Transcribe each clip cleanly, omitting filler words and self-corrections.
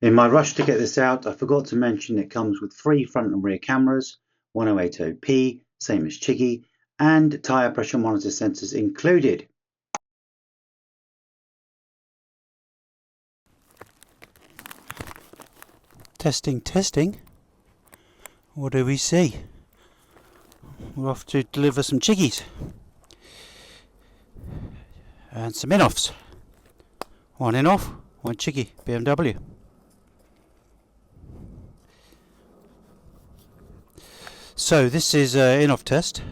In my rush to get this out, I forgot to mention it comes with 3 front and rear cameras, 1080p, same as Chiggy, and tyre pressure monitor sensors included. Testing, testing. What do we see? We're off to deliver some Chiggies and some Innovvs. One Innovv, one Chiggy, BMW. So this is an Innovv test,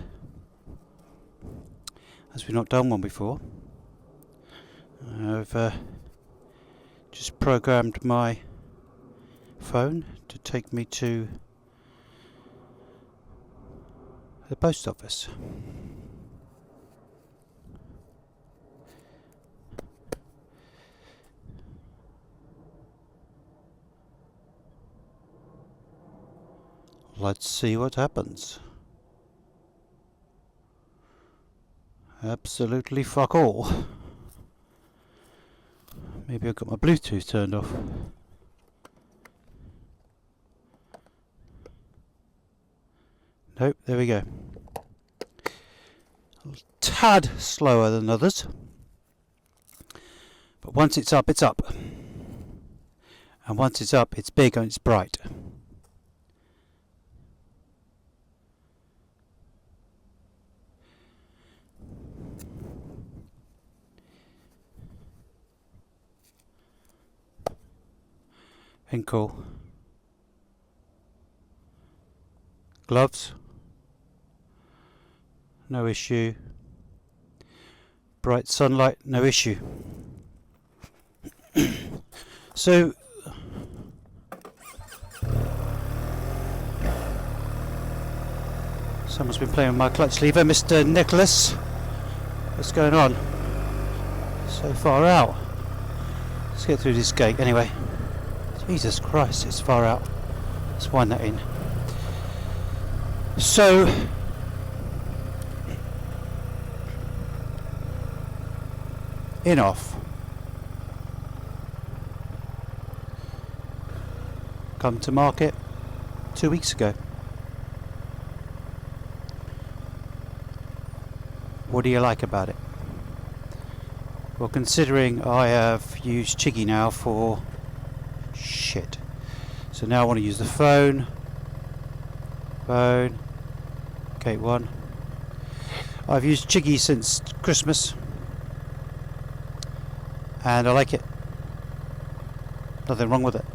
as we've not done one before. I've just programmed my phone to take me to the post office. Let's see what happens. Absolutely fuck all. Maybe I've got my Bluetooth turned off. Nope, there we go. A tad slower than others. But once it's up, it's up. And once it's up, it's big and it's bright. And cool. Gloves. No issue. Bright sunlight, no issue. So someone's been playing with my clutch lever, Mr. Nicholas. What's going on? So far out. Let's get through this gate anyway. Jesus Christ, it's far out. Let's wind that in. So Innovv come to market 2 weeks ago. What do you like about it? Well, considering I have used Chiggy now for shit, so now I want to use the phone, gate 1. I've used Chiggy since Christmas and I like it. Nothing wrong with it.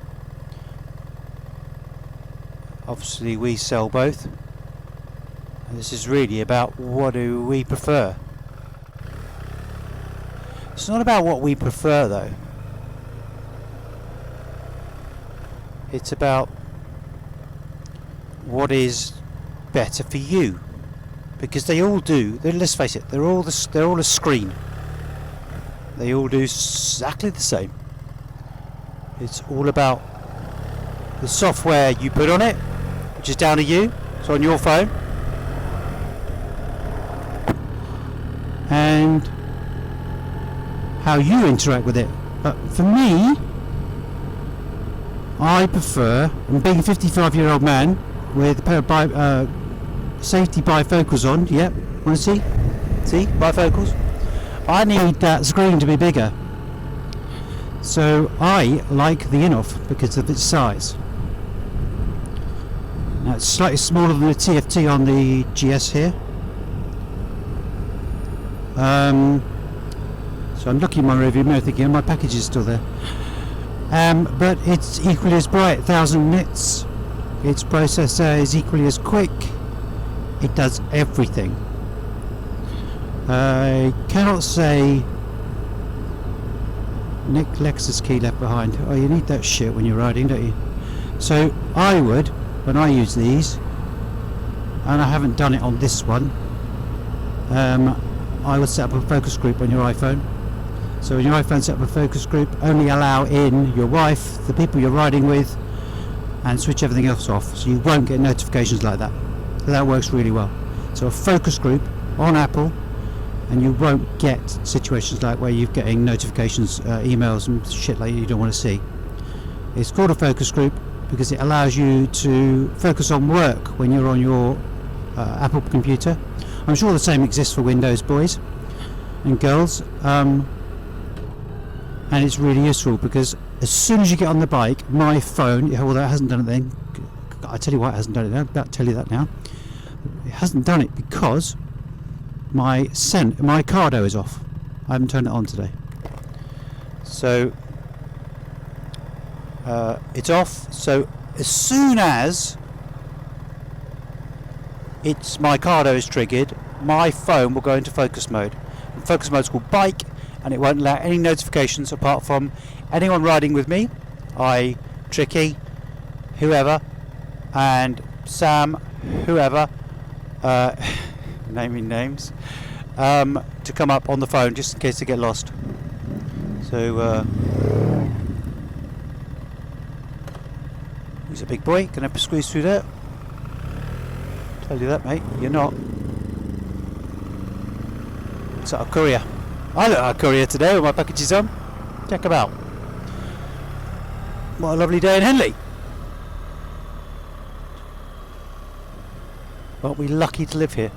Obviously we sell both, and this is really about what do we prefer. It's not about what we prefer though. It's about what is better for you, because they all do. Let's face it, they're all a screen. They all do exactly the same. It's all about the software you put on it, which is down to you. It's on your phone, and how you interact with it. But for me, I prefer, and being a 55-year-old man with a pair of safety bifocals on, yep, want to see? See, bifocals? I need that screen to be bigger. So I like the Innovv because of its size. Now it's slightly smaller than the TFT on the GS here. So I'm looking at my review mirror thinking, oh, my package is still there. But it's equally as bright, 1000 nits. Its processor is equally as quick. It does everything. I cannot say Nick Lexus key left behind. Oh, you need that shit when you're riding, don't you? So I would, when I use these, and I haven't done it on this one, I would set up a focus group on your iPhone. So when your iPhone set up a focus group, only allow in your wife, the people you're riding with, and switch everything else off, so you won't get notifications like that. So that works really well. So a focus group on Apple, and you won't get situations like where you're getting notifications, emails and shit like you don't want to see. It's called a focus group because it allows you to focus on work when you're on your Apple computer. I'm sure the same exists for Windows, boys and girls, and it's really useful because as soon as you get on the bike, my phone, although it hasn't done it then, I tell you why it hasn't done it now, I'm about to tell you that now. It hasn't done it because my Cardo is off. I haven't turned it on today. So it's off, so as soon as my Cardo is triggered, my phone will go into focus mode. And focus mode is called bike, and it won't allow any notifications apart from anyone riding with me, Tricky, whoever, and Sam, whoever, naming names, to come up on the phone just in case they get lost. So he's a big boy, can I squeeze through there? Tell you that, mate, you're not. It's our courier. I look at our courier today with my packages on. Check them out. What a lovely day in Henley. Aren't we lucky to live here?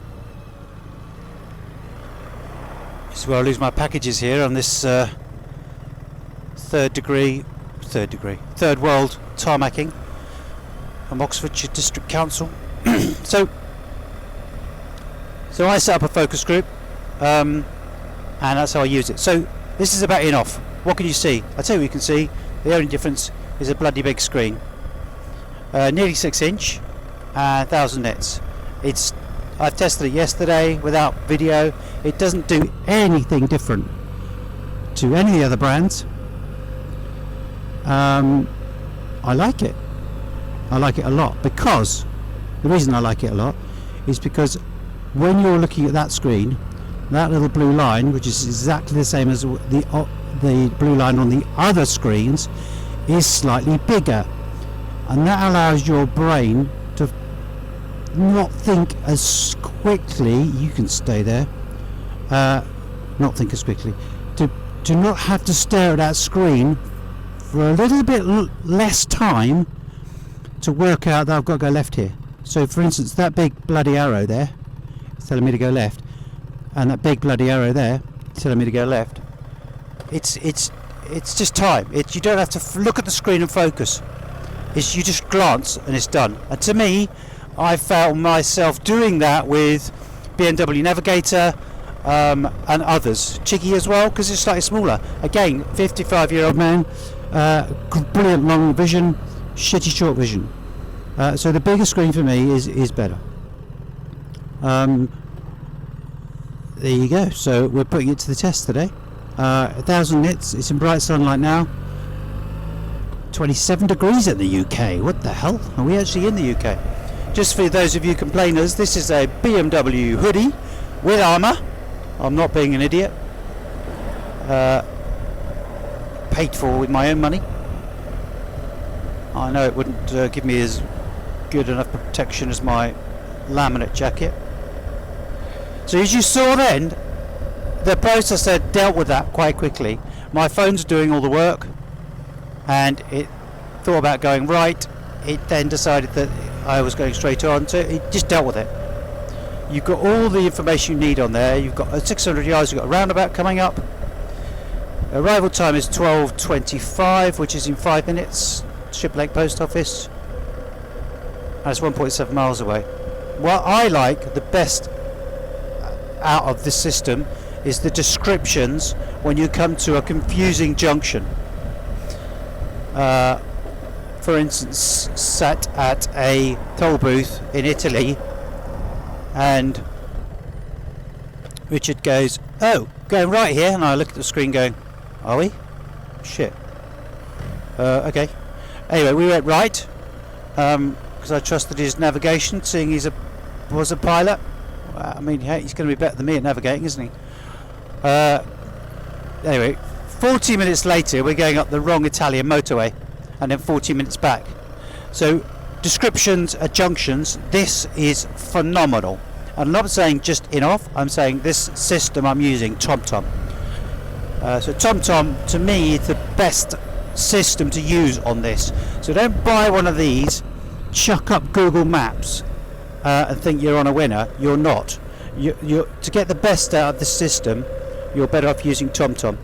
This is where I lose my packages here on this third world tarmacking from Oxfordshire District Council. So I set up a focus group, and that's how I use it. So this is about Innovv. What can you see? I'll tell you what you can see. The only difference is a bloody big screen. Nearly 6-inch, 1000 nits. I've tested it yesterday without video. It doesn't do anything different to any of the other brands. I like it. I like it a lot because the reason I like it a lot is because when you're looking at that screen, that little blue line, which is exactly the same as the blue line on the other screens, is slightly bigger, and that allows your brain to not think as quickly. You can stay there. Not think as quickly. To not have to stare at that screen for a little bit less time to work out that I've got to go left here. So for instance, that big bloody arrow there is telling me to go left, and that big bloody arrow there is telling me to go left. It's just time. You don't have to look at the screen and focus. You just glance and it's done. And to me, I found myself doing that with BMW Navigator and others. Chicky as well, because it's slightly smaller. Again, 55-year-old man, brilliant long vision, shitty short vision. So the bigger screen for me is better. There you go. So we're putting it to the test today. 1000 nits. It's in bright sunlight now. 27 degrees in the UK. What the hell? Are we actually in the UK? Just for those of you complainers, this is a BMW hoodie with armour. I'm not being an idiot. Paid for with my own money. I know it wouldn't give me as good enough protection as my laminate jacket. So as you saw then, the processor dealt with that quite quickly. My phone's doing all the work, and it thought about going right. It then decided that I was going straight on, so it just dealt with it. You've got all the information you need on there. You've got 600 yards, you've got a roundabout coming up. Arrival time is 12:25, which is in 5 minutes. Ship Lake Post Office. And it's 1.7 miles away. What I like the best out of this system is the descriptions when you come to a confusing junction. For instance, sat at a toll booth in Italy, and Richard goes, "Oh, going right here," and I look at the screen going, "Are we? Shit. Okay." Anyway, we went right because I trusted his navigation, seeing he was a pilot. I mean, hey, he's going to be better than me at navigating, isn't he? Anyway, 40 minutes later, we're going up the wrong Italian motorway, and then 40 minutes back. So, descriptions at junctions, this is phenomenal. I'm not saying just Innovv, I'm saying this system I'm using, TomTom. So TomTom, to me, is the best system to use on this. So don't buy one of these, chuck up Google Maps and think you're on a winner. You're not. To get the best out of the system, you're better off using TomTom.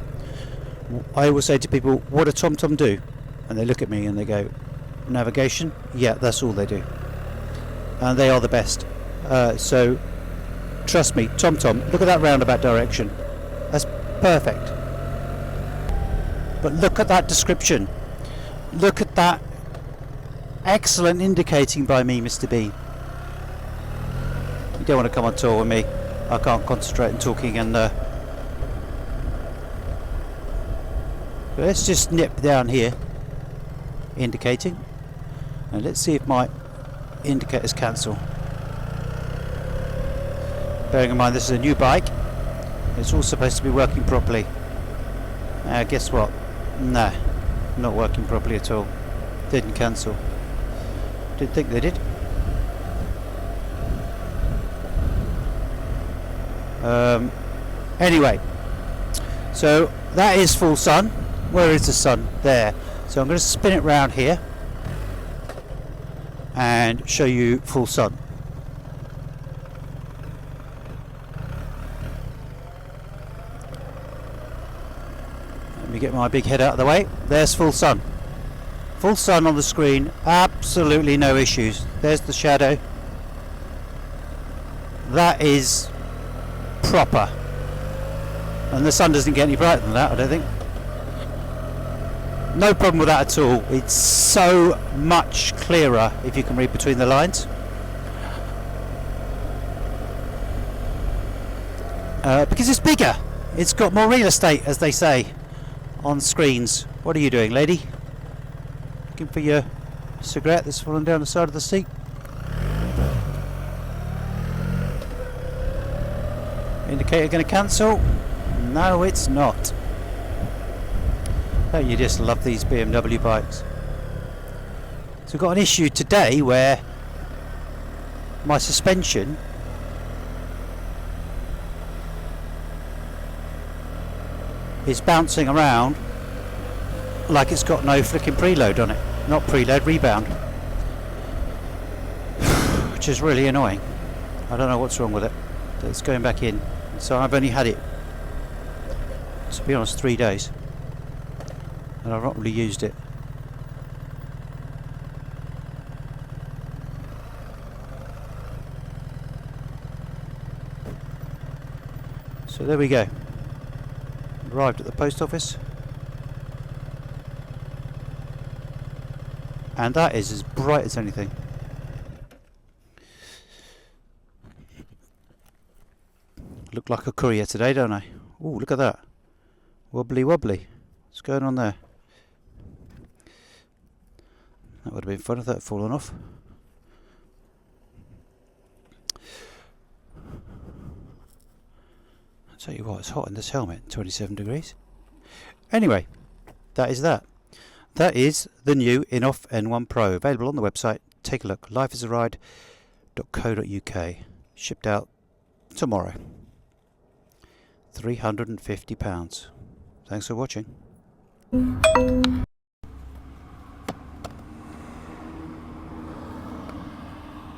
I always say to people, what do TomTom do? And they look at me and they go, navigation? Yeah, that's all they do. And they are the best. So trust me, TomTom, look at that roundabout direction. That's perfect. But look at that description. Look at that excellent indicating by me, Mr. B. You don't want to come on tour with me. I can't concentrate on talking and let's just nip down here, indicating, and let's see if my indicators cancel. Bearing in mind this is a new bike, it's all supposed to be working properly. Guess what? Nah, not working properly at all. Didn't cancel. Didn't think they did. Anyway, so that is full sun. Where is the sun? There. So I'm going to spin it round here and show you full sun. Let me get my big head out of the way. There's full sun. Full sun on the screen, absolutely no issues. There's the shadow. That is proper. And the sun doesn't get any brighter than that, I don't think. No problem with that at all. It's so much clearer if you can read between the lines. Because it's bigger. It's got more real estate, as they say, on screens. What are you doing, lady? Looking for your cigarette that's fallen down the side of the seat? Indicator going to cancel? No, it's not. Don't you just love these BMW bikes? So we've got an issue today where my suspension is bouncing around like it's got no flicking preload on it. Not preload, rebound. Which is really annoying. I don't know what's wrong with it. It's going back in. So I've only had it, to be honest, 3 days. And I've not really used it. So there we go. Arrived at the post office. And that is as bright as anything. Look like a courier today, don't I? Oh, look at that. Wobbly wobbly. What's going on there? That would have been fun if that had fallen off. I'll tell you what, it's hot in this helmet, 27 degrees. Anyway, that is that. That is the new INNOVV N1 Pro, available on the website. Take a look, lifeisaride.co.uk. Shipped out tomorrow. £350. Thanks for watching.